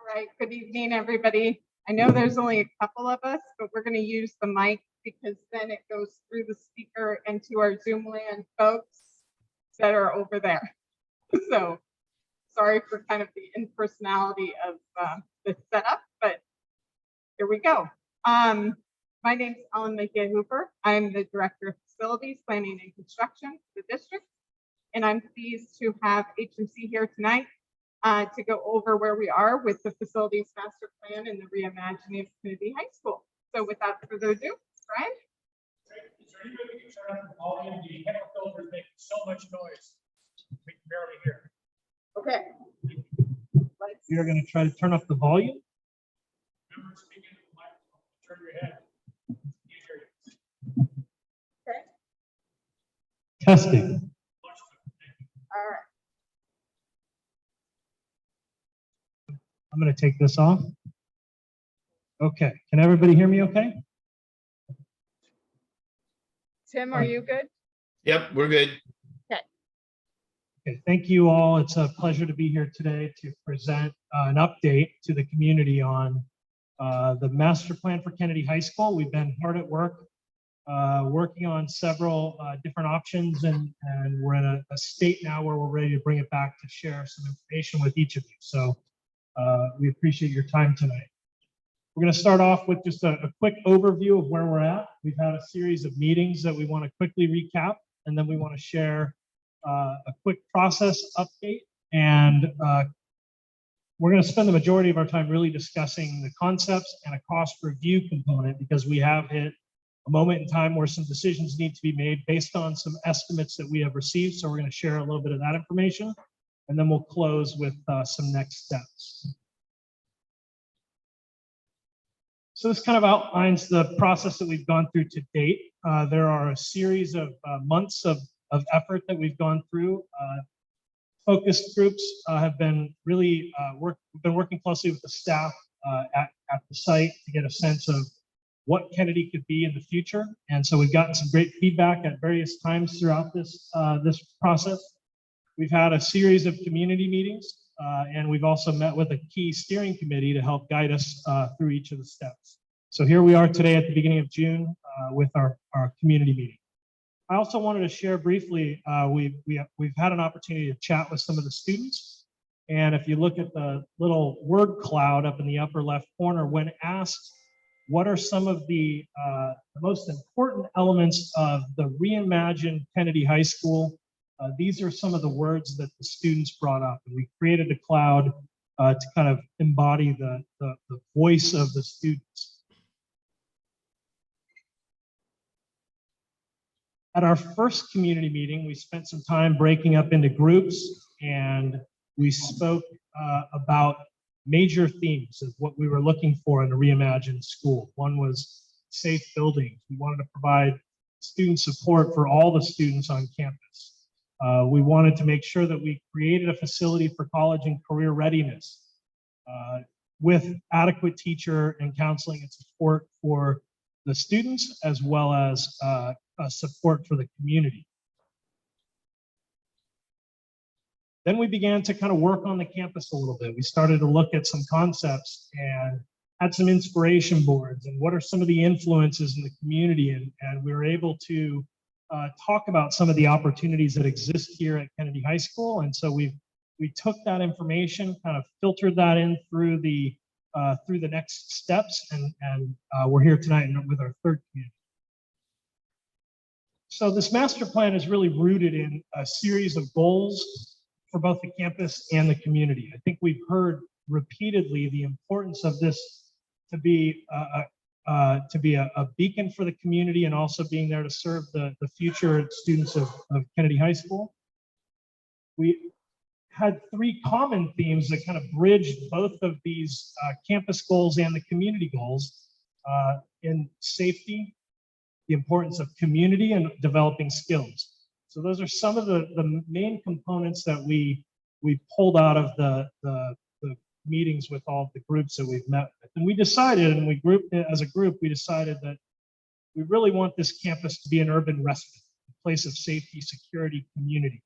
All right, good evening, everybody. I know there's only a couple of us, but we're going to use the mic because then it goes through the speaker and to our Zoom land folks that are over there. So sorry for kind of the impersonality of the setup, but here we go. My name is Ellen McGee Hooper. I'm the Director of Facilities, Planning and Construction for the district, and I'm pleased to have HMC here tonight to go over where we are with the facilities master plan and the reimagining of Community High School. So without further ado, Brian. Is there any way we can turn up the volume? The HEPA filter is making so much noise. We can barely hear. Okay. You're going to try to turn up the volume. Remember speaking to the microphone. Turn your head. Okay. Testing. All right. I'm going to take this off. Okay. Can everybody hear me okay? Tim, are you good? Yep, we're good. Okay. Thank you all. It's a pleasure to be here today to present an update to the community on the master plan for Kennedy High School. We've been hard at work working on several different options, and we're in a state now where we're ready to bring it back to share some information with each of you. So we appreciate your time tonight. We're going to start off with just a quick overview of where we're at. We've had a series of meetings that we want to quickly recap, and then we want to share a quick process update. And we're going to spend the majority of our time really discussing the concepts and a cost review component, because we have hit a moment in time where some decisions need to be made based on some estimates that we have received. So we're going to share a little bit of that information, and then we'll close with some next steps. So this kind of outlines the process that we've gone through to date. There are a series of months of effort that we've gone through. Focus groups have been really working closely with the staff at the site to get a sense of what Kennedy could be in the future. And so we've gotten some great feedback at various times throughout this process. We've had a series of community meetings, and we've also met with a key steering committee to help guide us through each of the steps. So here we are today at the beginning of June with our community meeting. I also wanted to share briefly, we've had an opportunity to chat with some of the students. And if you look at the little word cloud up in the upper left corner, when asked what are some of the most important elements of the reimagined Kennedy High School, these are some of the words that the students brought up. And we created a cloud to kind of embody the voice of the students. At our first community meeting, we spent some time breaking up into groups, and we spoke about major themes of what we were looking for in a reimagined school. One was safe buildings. We wanted to provide student support for all the students on campus. We wanted to make sure that we created a facility for college and career readiness with adequate teacher and counseling and support for the students, as well as support for the community. Then we began to kind of work on the campus a little bit. We started to look at some concepts and had some inspiration boards and what are some of the influences in the community, and we were able to talk about some of the opportunities that exist here at Kennedy High School. And so we took that information, kind of filtered that in through the next steps, and we're here tonight with our third community. So this master plan is really rooted in a series of goals for both the campus and the community. I think we've heard repeatedly the importance of this to be a beacon for the community, and also being there to serve the future students of Kennedy High School. We had three common themes that kind of bridged both of these campus goals and the community goals in safety, the importance of community, and developing skills. So those are some of the main components that we pulled out of the meetings with all the groups that we've met with. And we decided, and as a group, we decided that we really want this campus to be an urban respite, a place of safety, security, community.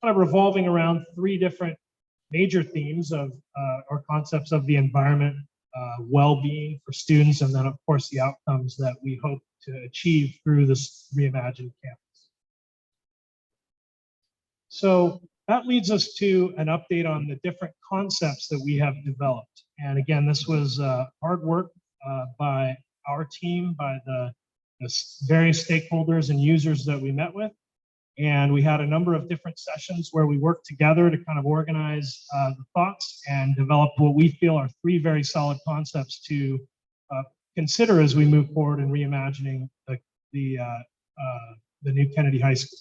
Kind of revolving around three different major themes of or concepts of the environment, well-being for students, and then of course the outcomes that we hope to achieve through this reimagined campus. So that leads us to an update on the different concepts that we have developed. And again, this was hard work by our team, by the various stakeholders and users that we met with. And we had a number of different sessions where we worked together to kind of organize the thoughts and develop what we feel are 3 very solid concepts to consider as we move forward in reimagining the new Kennedy High School.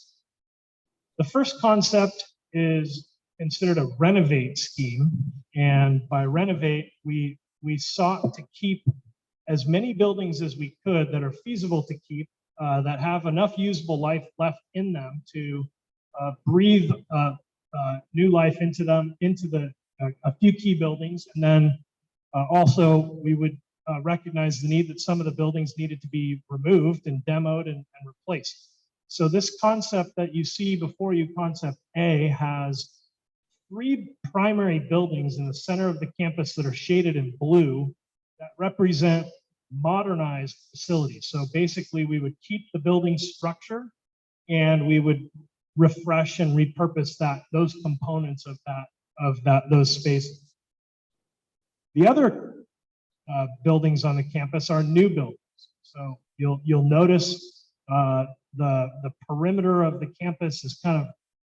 The first concept is considered a renovate scheme. And by renovate, we sought to keep as many buildings as we could that are feasible to keep, that have enough usable life left in them to breathe new life into them, into a few key buildings. And then also we would recognize the need that some of the buildings needed to be removed and demoed and replaced. So this concept that you see before you, concept A, has 3 primary buildings in the center of the campus that are shaded in blue that represent modernized facilities. So basically we would keep the building structure and we would refresh and repurpose those components of those spaces. The other buildings on the campus are new buildings. So you'll notice the perimeter of the campus is kind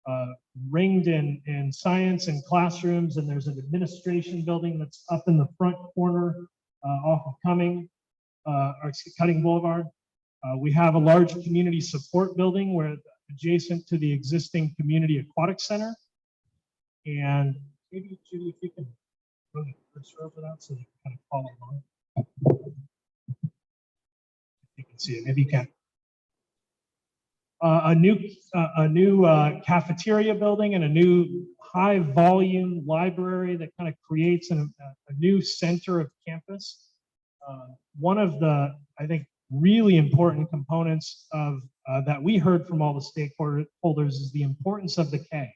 of ringed in science and classrooms, and there's an administration building that's up in the front corner off of Cutting Boulevard. We have a large community support building where adjacent to the existing community aquatic center. And maybe Judy, if you can go the cursor over that so you can kind of follow along. You can see it, maybe you can. A new cafeteria building and a new high volume library that kind of creates a new center of campus. One of the, I think, really important components of that we heard from all the stakeholders is the importance of the K.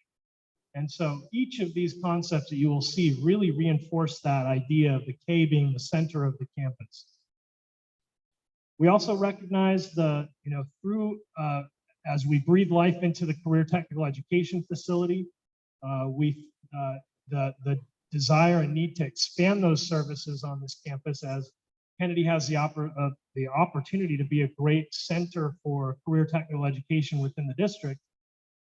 And so each of these concepts that you will see really reinforce that idea of the K being the center of the campus. We also recognize through as we breathe life into the career technical education facility, the desire and need to expand those services on this campus, as Kennedy has the opportunity to be a great center for career technical education within the district.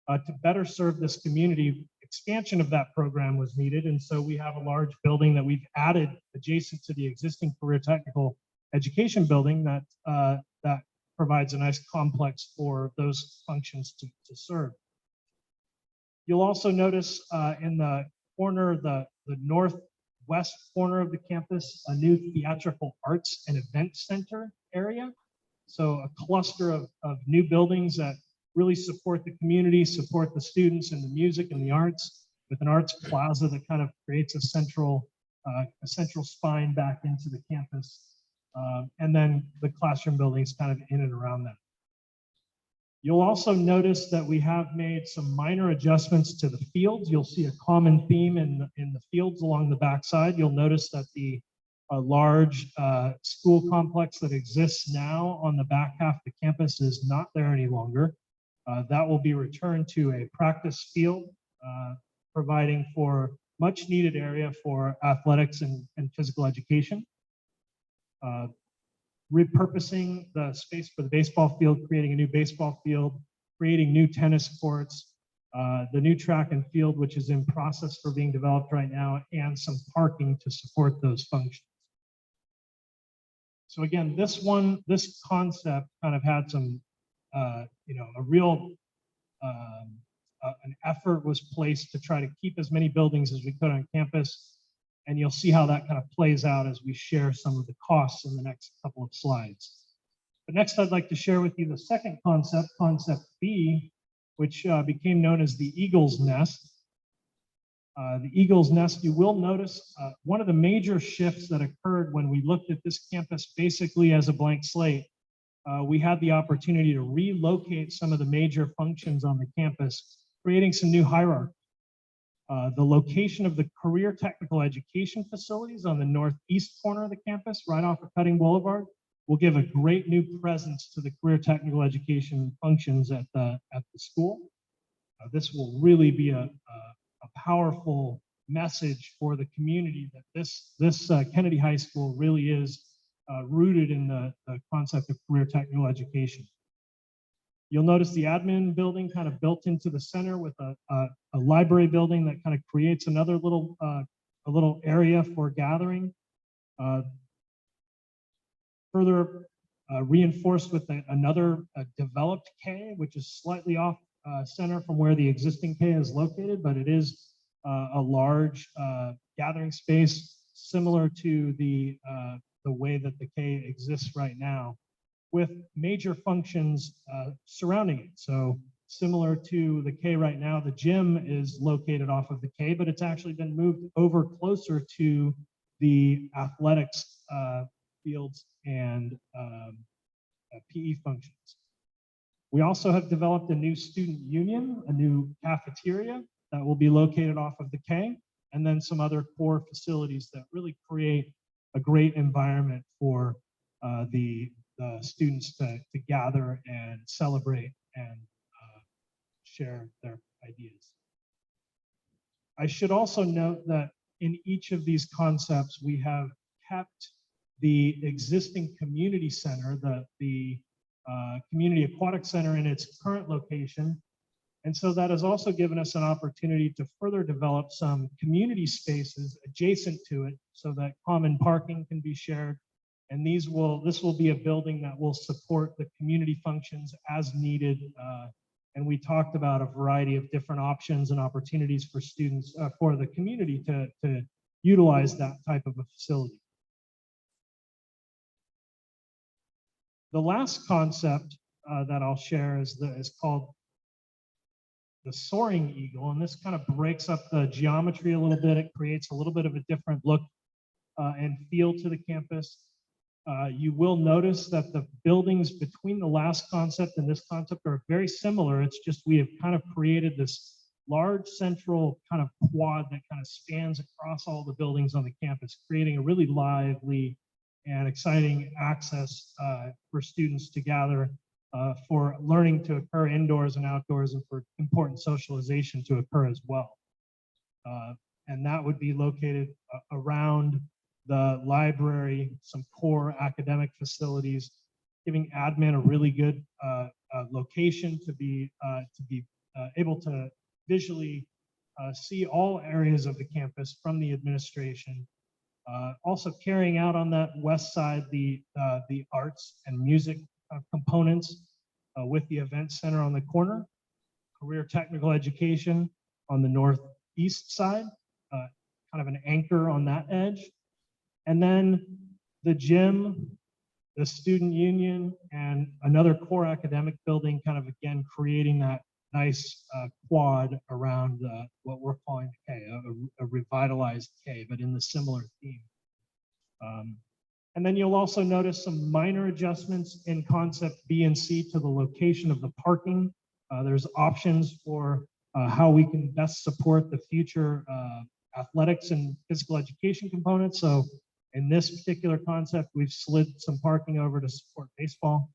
To better serve this community, expansion of that program was needed. And so we have a large building that we've added adjacent to the existing career technical education building that provides a nice complex for those functions to serve. You'll also notice in the corner, the northwest corner of the campus, a new theatrical arts and event center area. So a cluster of new buildings that really support the community, support the students in the music and the arts, with an arts plaza that kind of creates a central spine back into the campus. And then the classroom buildings kind of in and around that. You'll also notice that we have made some minor adjustments to the fields. You'll see a common theme in the fields along the backside. You'll notice that the large school complex that exists now on the back half of the campus is not there any longer. That will be returned to a practice field, providing for much needed area for athletics and physical education. Repurposing the space for the baseball field, creating a new baseball field, creating new tennis courts, the new track and field, which is in process for being developed right now, and some parking to support those functions. So again, this concept kind of had some, a real, an effort was placed to try to keep as many buildings as we could on campus. And you'll see how that kind of plays out as we share some of the costs in the next couple of slides. But next, I'd like to share with you the second concept, concept B, which became known as the Eagle's Nest. The Eagle's Nest, you will notice one of the major shifts that occurred when we looked at this campus basically as a blank slate. We had the opportunity to relocate some of the major functions on the campus, creating some new hierarchy. The location of the career technical education facilities on the northeast corner of the campus, right off of Cutting Boulevard, will give a great new presence to the career technical education functions at the school. This will really be a powerful message for the community that this Kennedy High School really is rooted in the concept of career technical education. You'll notice the admin building kind of built into the center with a library building that kind of creates another little a little area for gathering. Further reinforced with another developed K, which is slightly off center from where the existing K is located, but it is a large gathering space similar to the way that the K exists right now, with major functions surrounding it. So similar to the K right now, the gym is located off of the K, but it's actually been moved over closer to the athletics fields and PE functions. We also have developed a new student union, a new cafeteria that will be located off of the K, and then some other core facilities that really create a great environment for the students to gather and celebrate and share their ideas. I should also note that in each of these concepts, we have kept the existing community center, the community aquatic center in its current location. And so that has also given us an opportunity to further develop some community spaces adjacent to it so that common parking can be shared. And this will be a building that will support the community functions as needed. And we talked about a variety of different options and opportunities for students, for the community to utilize that type of a facility. The last concept that I'll share is called the soaring eagle, and this kind of breaks up the geometry a little bit. It creates a little bit of a different look and feel to the campus. You will notice that the buildings between the last concept and this concept are very similar. It's just we have kind of created this large central kind of quad that kind of spans across all the buildings on the campus, creating a really lively and exciting access for students to gather, for learning to occur indoors and outdoors, and for important socialization to occur as well. And that would be located around the library, some core academic facilities, giving admin a really good location to be able to visually see all areas of the campus from the administration. Also carrying out on that west side the arts and music components with the event center on the corner, career technical education on the northeast side, kind of an anchor on that edge. And then the gym, the student union, and another core academic building, kind of again creating that nice quad around what we're calling the K, a revitalized K, but in the similar theme. And then you'll also notice some minor adjustments in concept B and C to the location of the parking. There's options for how we can best support the future athletics and physical education components. So in this particular concept, we've slid some parking over to support baseball.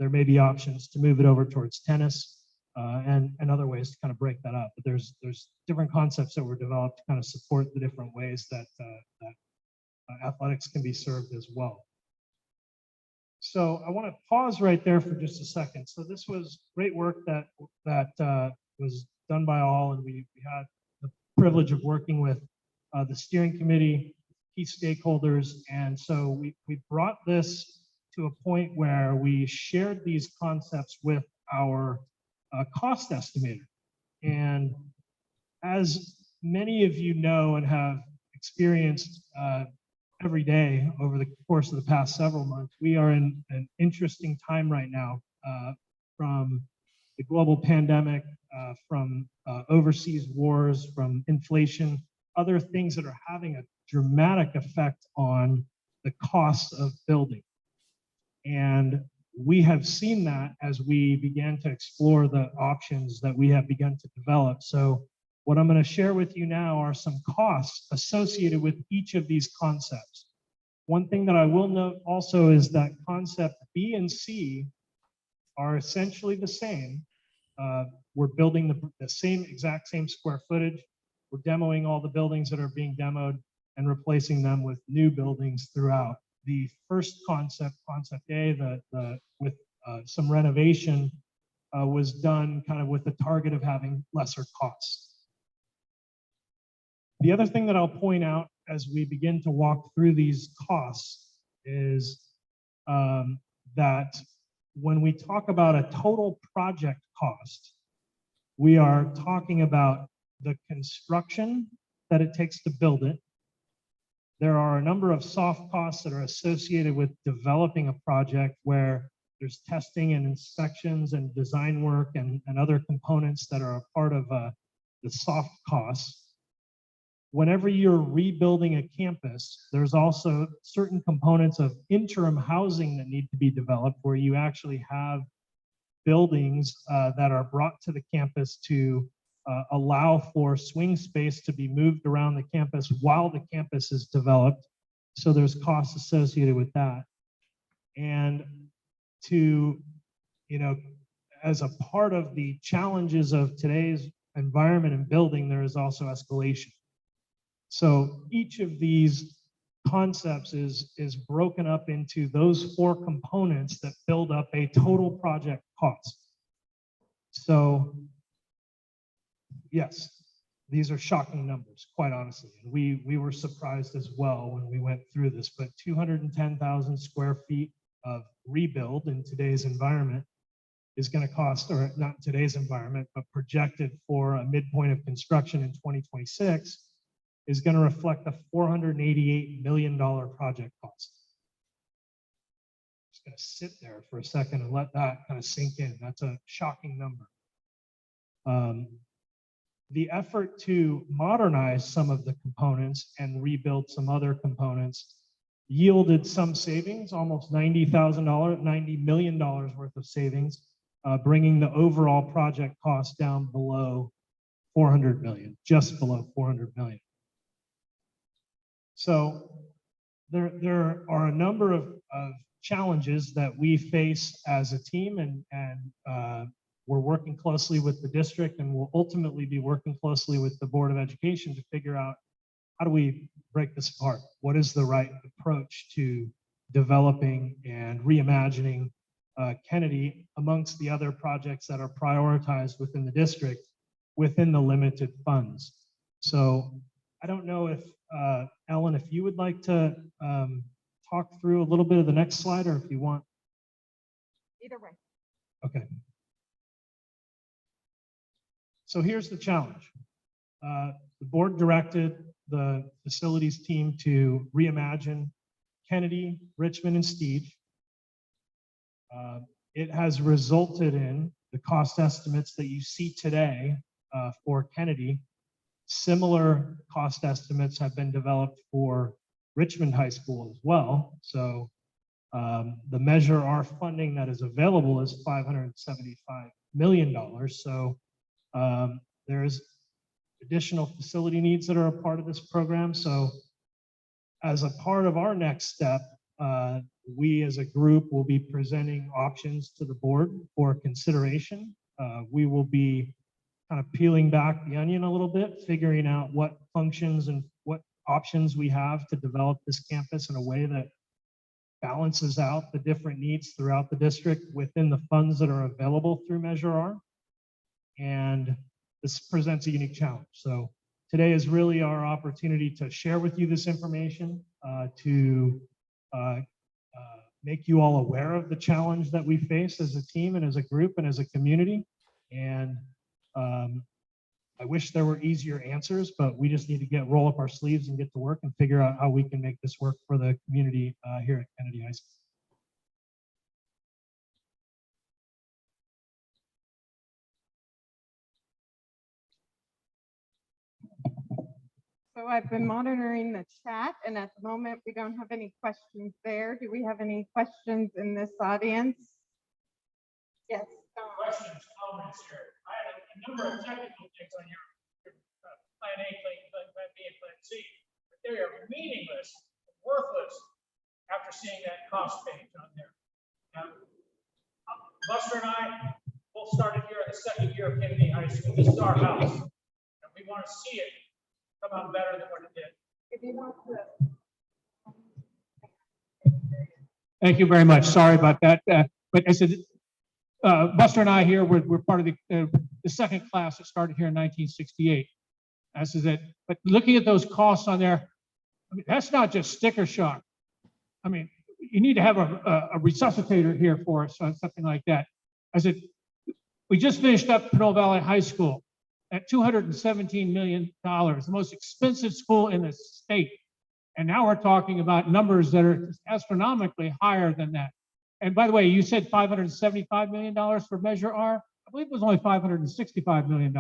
There may be options to move it over towards tennis and other ways to kind of break that up. But there's different concepts that were developed to kind of support the different ways that athletics can be served as well. So I want to pause right there for just a second. So this was great work that was done by all, and we had the privilege of working with the steering committee, key stakeholders, and so we brought this to a point where we shared these concepts with our cost estimator. And as many of you know and have experienced every day over the course of the past several months, we are in an interesting time right now, from the global pandemic, from overseas wars, from inflation, other things that are having a dramatic effect on the cost of building. And we have seen that as we began to explore the options that we have begun to develop. So What I'm going to share with you now are some costs associated with each of these concepts. One thing that I will note also is that concept B and C are essentially the same. We're building the exact same square footage. We're demoing all the buildings that are being demoed and replacing them with new buildings throughout. The first concept, concept A, with some renovation, was done kind of with the target of having lesser costs. The other thing that I'll point out as we begin to walk through these costs is that when we talk about a total project cost, we are talking about the construction that it takes to build it. There are a number of soft costs that are associated with developing a project where there's testing and inspections and design work and other components that are a part of the soft costs. Whenever you're rebuilding a campus, there's also certain components of interim housing that need to be developed where you actually have buildings that are brought to the campus to allow for swing space to be moved around the campus while the campus is developed. So there's costs associated with that. And to, as a part of the challenges of today's environment and building, there is also escalation. So each of these concepts is broken up into those 4 components that build up a total project cost. So yes, these are shocking numbers, quite honestly. And we were surprised as well when we went through this, but 210,000 square feet of rebuild in today's environment is going to cost, or not today's environment, but projected for a midpoint of construction in 2026, is going to reflect a $488 million project cost. Just going to sit there for a second and let that kind of sink in. That's a shocking number. The effort to modernize some of the components and rebuild some other components yielded some savings, almost $90 million worth of savings, bringing the overall project cost down below 400 million, just below 400 million. So there are a number of challenges that we face as a team, and we're working closely with the district, and we'll ultimately be working closely with the Board of Education to figure out how do we break this apart? What is the right approach to developing and reimagining Kennedy amongst the other projects that are prioritized within the district within the limited funds? So I don't know if, Ellen, if you would like to talk through a little bit of the next slide, or if you want. Either way. Okay. So here's the challenge. The board directed the facilities team to reimagine Kennedy, Richmond, and Steed. It has resulted in the cost estimates that you see today for Kennedy. Similar cost estimates have been developed for Richmond High School as well. So the Measure R funding that is available is $575 million. So there's additional facility needs that are a part of this program. So as a part of our next step, we as a group will be presenting options to the board for consideration. We will be kind of peeling back the onion a little bit, figuring out what functions and what options we have to develop this campus in a way that balances out the different needs throughout the district within the funds that are available through Measure R. And this presents a unique challenge. So today is really our opportunity to share with you this information, to make you all aware of the challenge that we face as a team and as a group and as a community. And I wish there were easier answers, but we just need to roll up our sleeves and get to work and figure out how we can make this work for the community here at Kennedy High School. So I've been monitoring the chat, and at the moment we don't have any questions there. Do we have any questions in this audience? Yes. Questions, comments here. I have a number of technical things on your Plan A, Plan B, and Plan C. But they are meaningless, worthless after seeing that cost page on there. Now, Buster and I both started here in the second year of Kennedy High School. This is our house, and we want to see it come out better than what it did. Thank you very much. Sorry about that. But I said, Buster and I here, we're part of the second class that started here in 1968. This is it. But looking at those costs on there, I mean, that's not just sticker shock. I mean, you need to have a resuscitator here for us, or something like that. I said, we just finished up Pinole Valley High School at $217 million, the most expensive school in the state. And now we're talking about numbers that are astronomically higher than that. And by the way, you said $575 million for Measure R. I believe it was only $565 million.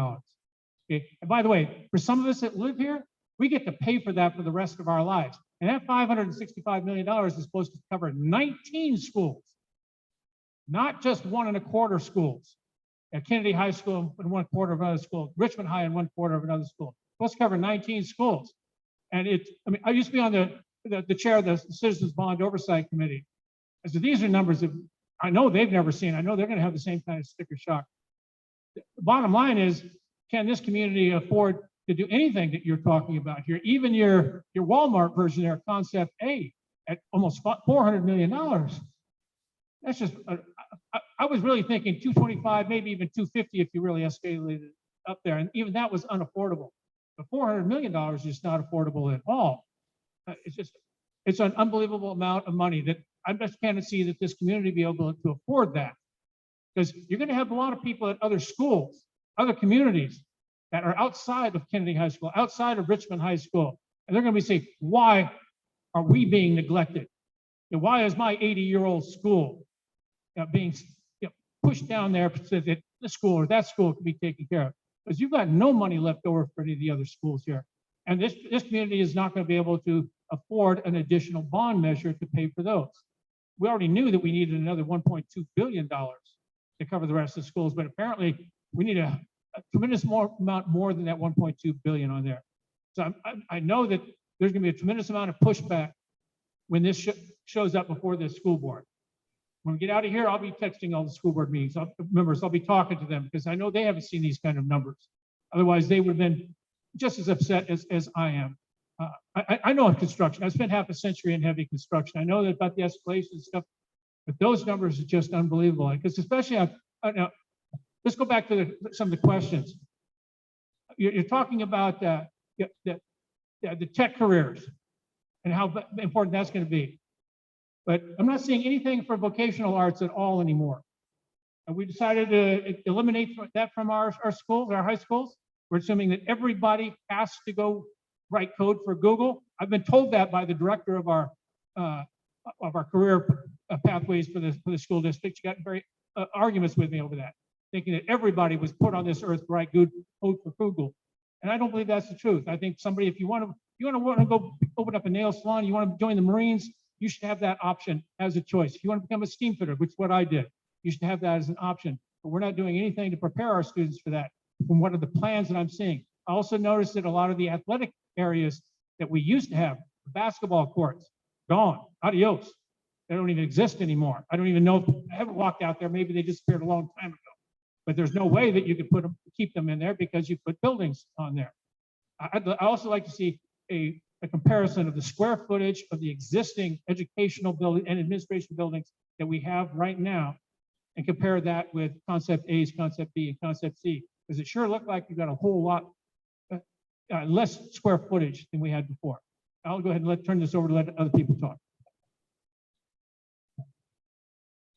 Okay. And by the way, for some of us that live here, we get to pay for that for the rest of our lives. And that $565 million is supposed to cover 19 schools, not just 1.25 schools. At Kennedy High School and 1/4 of another school, Richmond High and 1/4 of another school. It's supposed to cover 19 schools. And I mean, I used to be on the chair of the Citizens Bond Oversight Committee. I said, these are numbers that I know they've never seen. I know they're going to have the same kind of sticker shock. The bottom line is, can this community afford to do anything that you're talking about here? Even your Walmart version there, Concept A, at almost $400 million. That's just, I was really thinking 225, maybe even 250 if you really escalated it up there. And even that was unaffordable. But $400 million is just not affordable at all. It's an unbelievable amount of money that I just can't see that this community be able to afford that. Because you're going to have a lot of people at other schools, other communities that are outside of Kennedy High School, outside of Richmond High School. And they're going to be saying, why are we being neglected? And why is my 80-year-old school being pushed down there so that this school or that school can be taken care of? Because you've got no money left over for any of the other schools here. And this community is not going to be able to afford an additional bond measure to pay for those. We already knew that we needed another $1.2 billion to cover the rest of the schools, but apparently we need a tremendous amount more than that 1.2 billion on there. So I know that there's going to be a tremendous amount of pushback when this shows up before the school board. When we get out of here, I'll be texting all the school board meetings members. I'll be talking to them because I know they haven't seen these kind of numbers. Otherwise, they would have been just as upset as I am. I know in construction. I spent half a century in heavy construction. I know that about the escalation and stuff, but those numbers are just unbelievable. Because especially, now, let's go back to some of the questions. You're talking about the tech careers and how important that's going to be. But I'm not seeing anything for vocational arts at all anymore. And we decided to eliminate that from our schools, our high schools. We're assuming that everybody has to go write code for Google. I've been told that by the director of our career pathways for the school district. She got very arguments with me over that, thinking that everybody was put on this earth to write good code for Google. And I don't believe that's the truth. I think somebody, if you want to go open up a nail salon, you want to join the Marines, you should have that option as a choice. If you want to become a steam fitter, which is what I did, you should have that as an option. But we're not doing anything to prepare our students for that from what are the plans that I'm seeing. I also noticed that a lot of the athletic areas that we used to have, the basketball courts, gone, adios. They don't even exist anymore. I don't even know if I haven't walked out there. Maybe they disappeared a long time ago. But there's no way that you could keep them in there because you put buildings on there. I'd also like to see a comparison of the square footage of the existing educational building and administration buildings that we have right now and compare that with Concept A's, Concept B, and Concept C. Because it sure looked like you got a whole lot less square footage than we had before. I'll go ahead and turn this over to let other people talk.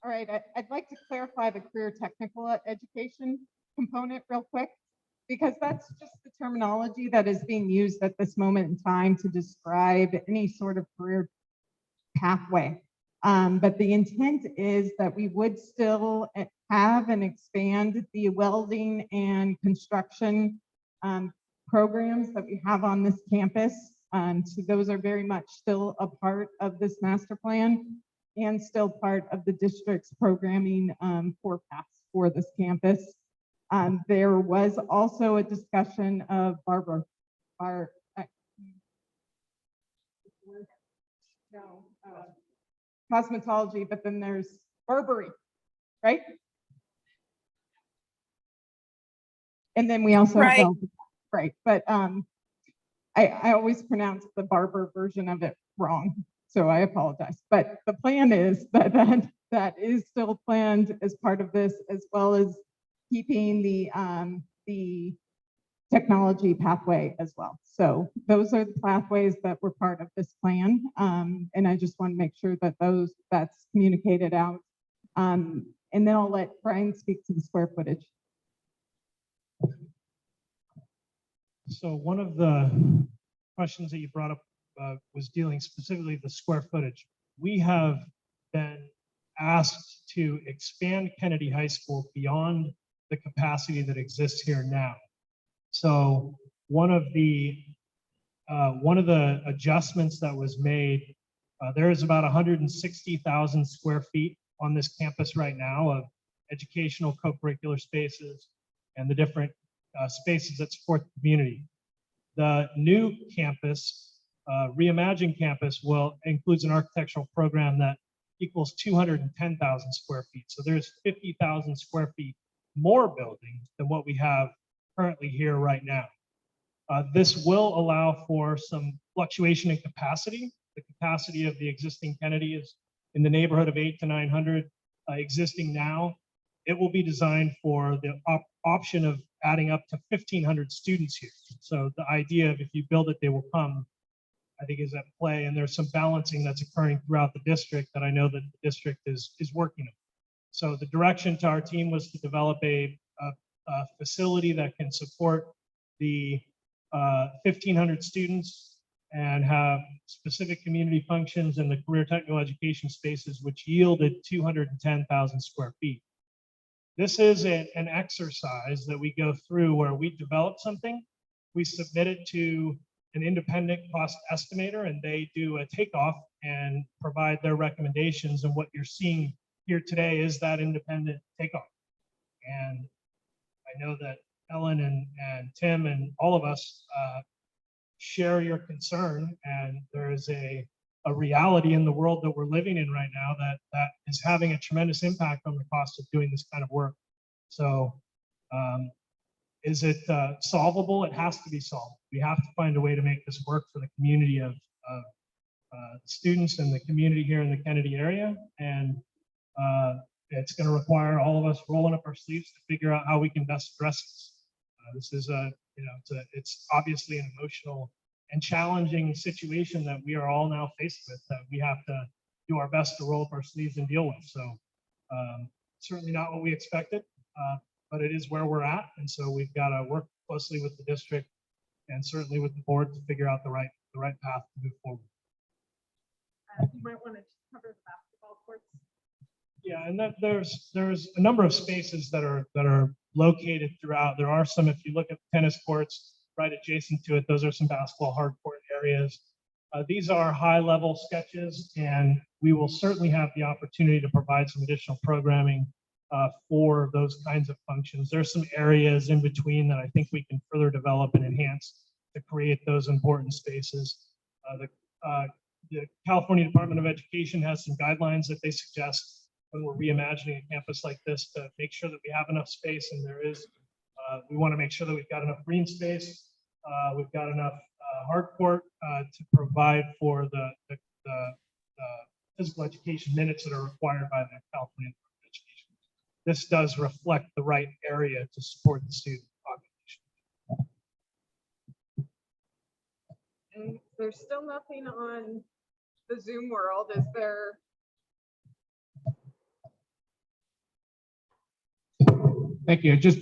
All right, I'd like to clarify the career technical education component real quick, because that's just the terminology that is being used at this moment in time to describe any sort of career pathway. But the intent is that we would still have and expand the welding and construction programs that we have on this campus. So those are very much still a part of this master plan and still part of the district's programming forecasts for this campus. There was also a discussion of, Barbara, our no, cosmetology, but then there's Burberry, right? And then we also have Right. Velvet, right? But I always pronounce the barber version of it wrong, so I apologize. But the plan is that is still planned as part of this, as well as keeping the technology pathway as well. So those are the pathways that were part of this plan, and I just want to make sure that that's communicated out. And then I'll let Brian speak to the square footage. So one of the questions that you brought up was dealing specifically with the square footage. We have been asked to expand Kennedy High School beyond the capacity that exists here now. So one of the adjustments that was made, there is about 160,000 square feet on this campus right now of educational co-curricular spaces and the different spaces that support the community. The new campus, reimagined campus, includes an architectural program that equals 210,000 square feet. So there's 50,000 square feet more building than what we have currently here right now. This will allow for some fluctuation in capacity. The capacity of the existing Kennedy is in the neighborhood of 800 to 900 existing now. It will be designed for the option of adding up to 1,500 students here. So the idea of if you build it, they will come, I think is at play. And there's some balancing that's occurring throughout the district that I know that the district is working on. So the direction to our team was to develop a facility that can support the 1,500 students and have specific community functions in the career technical education spaces, which yielded 210,000 square feet. This is an exercise that we go through where we develop something, we submit it to an independent cost estimator, and they do a takeoff and provide their recommendations. And what you're seeing here today is that independent takeoff. And I know that Ellen and Tim and all of us share your concern, and there is a reality in the world that we're living in right now that is having a tremendous impact on the cost of doing this kind of work. So is it solvable? It has to be solved. We have to find a way to make this work for the community of students and the community here in the Kennedy area. And it's going to require all of us rolling up our sleeves to figure out how we can best address this. This is it's obviously an emotional and challenging situation that we are all now faced with, that we have to do our best to roll up our sleeves and deal with. So certainly not what we expected, but it is where we're at. And so we've got to work closely with the district and certainly with the board to figure out the right path to move forward. You might want to cover the basketball courts. Yeah, and that there's a number of spaces that are located throughout. There are some, if you look at tennis courts right adjacent to it, those are some basketball hard court areas. These are high-level sketches, and we will certainly have the opportunity to provide some additional programming for those kinds of functions. There's some areas in between that I think we can further develop and enhance to create those important spaces. The California Department of Education has some guidelines that they suggest when we're reimagining a campus like this to make sure that we have enough space, and there is. We want to make sure that we've got enough green space, we've got enough hard court to provide for the physical education minutes that are required by the California Department of Education. This does reflect the right area to support the student population. And there's still nothing on the Zoom world, is there? Thank you. Just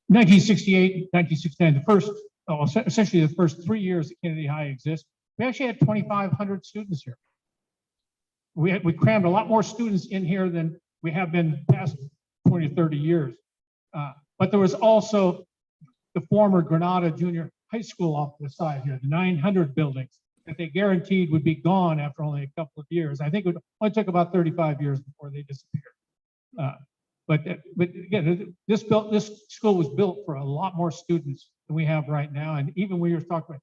1968, 1969, essentially the first 3 years that Kennedy High exists, we actually had 2,500 students here. We crammed a lot more students in here than we have been past 20 or 30 years. But there was also the former Granada Junior High School off to the side here, the 900 buildings that they guaranteed would be gone after only a couple of years. I think it only took about 35 years before they disappeared. But again, this school was built for a lot more students than we have right now. And even when you were talking about,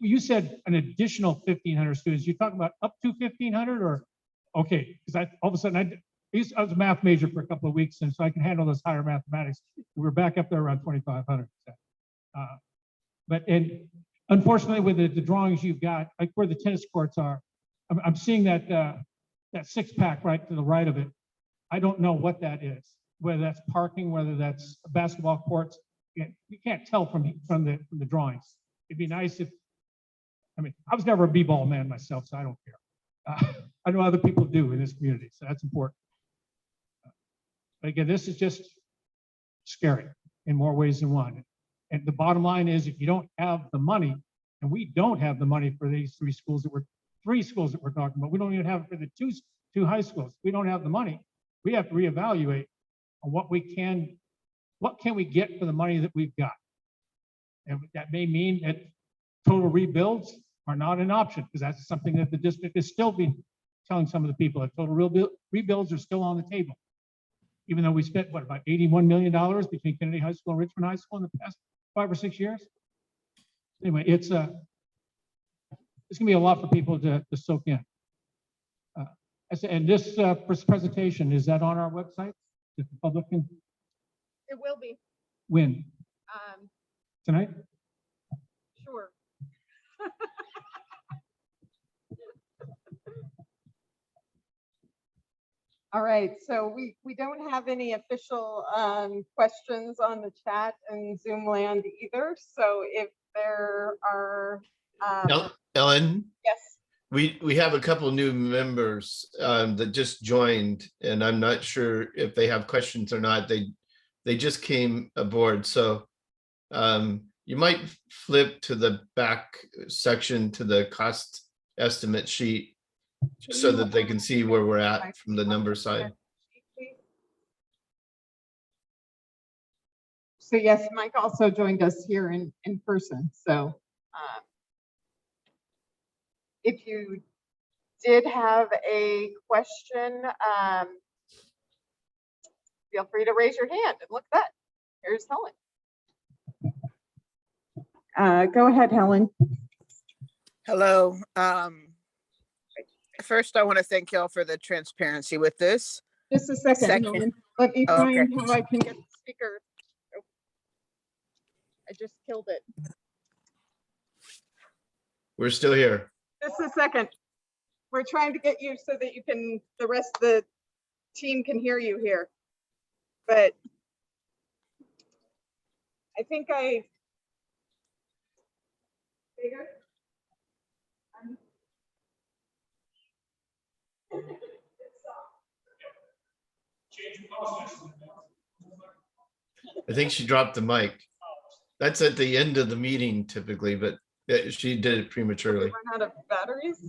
you said an additional 1,500 students, you talking about up to 1,500 or, okay, because all of a sudden I was a math major for a couple of weeks, and so I can handle those higher mathematics. We're back up there around 2,500. And unfortunately, with the drawings you've got, like where the tennis courts are, I'm seeing that that 6-pack right to the right of it. I don't know what that is, whether that's parking, whether that's basketball courts. You can't tell from the drawings. It'd be nice if, I mean, I was never a b-ball man myself, so I don't care. I know other people do in this community, so that's important. But again, this is just scary in more ways than one. And the bottom line is, if you don't have the money, and we don't have the money for these three schools that we're talking about, we don't even have it for the two high schools. We don't have the money. We have to reevaluate on what can we get for the money that we've got. And that may mean that total rebuilds are not an option, because that's something that the district is still telling some of the people that total rebuilds are still on the table. Even though we spent, what, about $81 million between Kennedy High School and Richmond High School in the past 5 or 6 years. Anyway, it's gonna be a lot for people to soak in. And this presentation, is that on our website? If the public can? It will be. When? Tonight? Sure. All right, so we don't have any official questions on the chat and Zoom land either. So if there are, Ellen, yes, we have a couple new members that just joined, and I'm not sure if they have questions or not. They just came aboard, so you might flip to the back section to the cost estimate sheet so that they can see where we're at from the number side. so yes, Mike also joined us here in person. So if you did have a question, feel free to raise your hand, and look at that. Here's Helen. Go ahead, Helen. Hello. First, I want to thank y'all for the transparency with this. Just a second. Second. Helen. Let me Oh, find okay. how I can get the speaker. Oh, I just killed it. We're still here. Just a second. We're trying to get you so that you can, the rest of the team can hear you here. But I think bigger? I think she dropped the mic. That's at the end of the meeting typically, but she did it prematurely. Run out of batteries?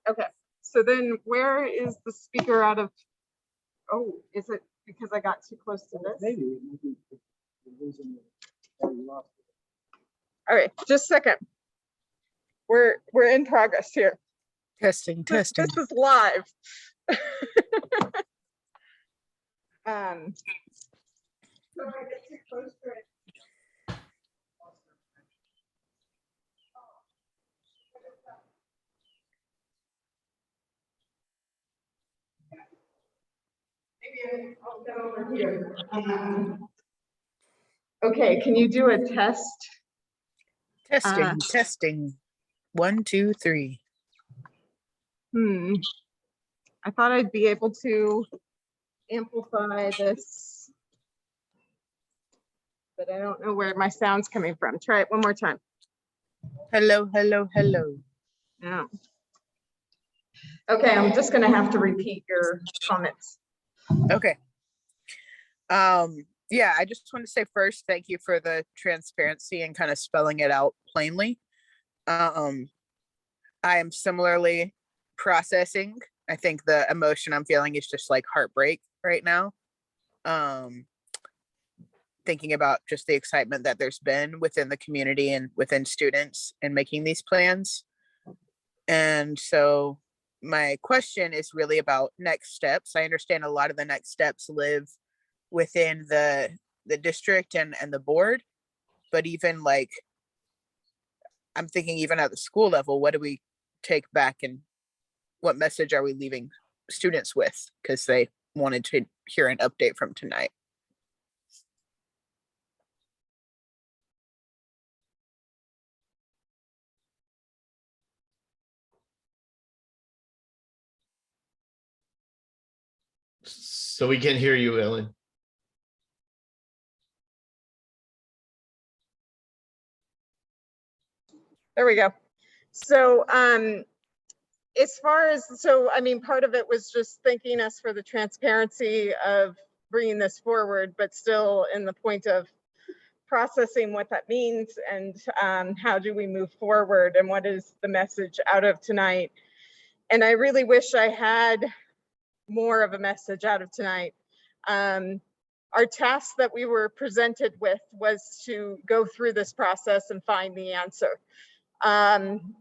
Okay, so then where is the speaker out of? Oh, is it because I got too close to this? All right, just a second. We're in progress here. Testing. This is live. So I get too close to it. Maybe I'll get over here. Okay, can you do a test? Testing. 1, 2, 3. I thought I'd be able to amplify this, but I don't know where my sound's coming from. Try it one more time. Hello. Yeah. Okay, I'm just gonna have to repeat your comments. Okay. Yeah, I just want to say first, thank you for the transparency and kind of spelling it out plainly. I am similarly processing. I think the emotion I'm feeling is just like heartbreak right now. Thinking about just the excitement that there's been within the community and within students in making these plans. And so my question is really about next steps. I understand a lot of the next steps live within the district and the board. But even like, I'm thinking even at the school level, what do we take back and what message are we leaving students with? Because they wanted to hear an update from tonight. So we can hear you, Ellen. There we go. So as far as, I mean, part of it was just thanking us for the transparency of bringing this forward, but still in the point of processing what that means and how do we move forward and what is the message out of tonight. And I really wish I had more of a message out of tonight. Our task that we were presented with was to go through this process and find the answer.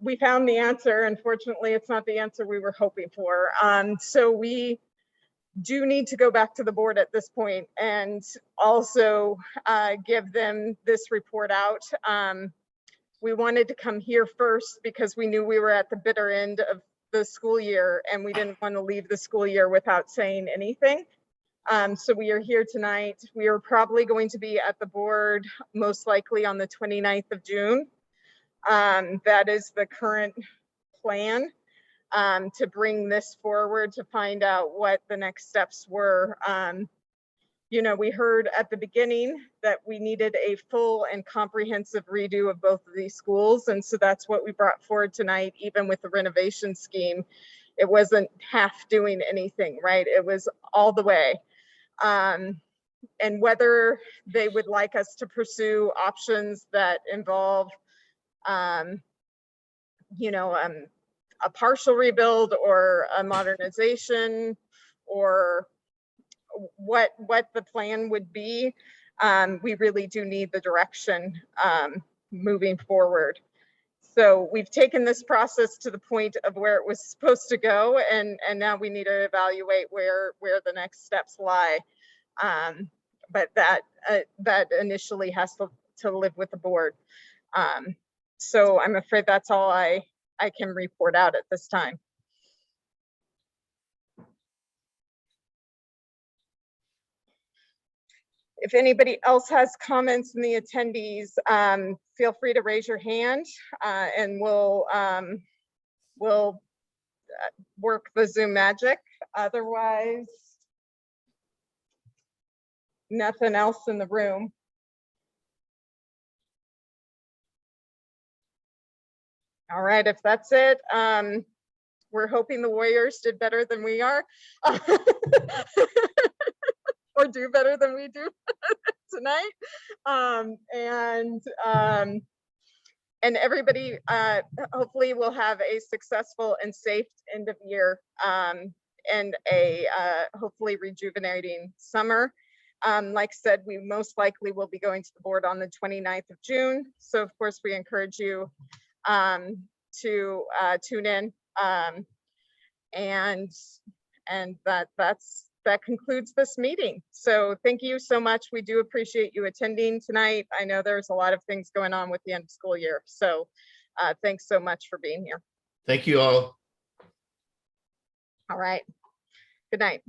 We found the answer. Unfortunately, it's not the answer we were hoping for. So we do need to go back to the board at this point and also give them this report out. We wanted to come here first because we knew we were at the bitter end of the school year and we didn't want to leave the school year without saying anything. So we are here tonight. We are probably going to be at the board most likely on the 29th of June. That is the current plan, to bring this forward to find out what the next steps were. You know, we heard at the beginning that we needed a full and comprehensive redo of both of these schools. And so that's what we brought forward tonight, even with the renovation scheme. It wasn't half doing anything, right? It was all the way. And whether they would like us to pursue options that involve, you know, a partial rebuild or a modernization or what the plan would be, we really do need the direction moving forward. So we've taken this process to the point of where it was supposed to go, and now we need to evaluate where the next steps lie. But that initially has to live with the board. So I'm afraid that's all I can report out at this time. If anybody else has comments in the attendees, feel free to raise your hand and we'll work the Zoom magic. Otherwise, nothing else in the room. All right, if that's it, we're hoping the Warriors did better than we are. Or do better than we do tonight. And everybody hopefully will have a successful and safe end of year and a hopefully rejuvenating summer. Like I said, we most likely will be going to the board on the 29th of June. So of course we encourage you to tune in. And that concludes this meeting. So thank you so much. We do appreciate you attending tonight. I know there's a lot of things going on with the end of school year. So thanks so much for being here. Thank you all. All right. Good night.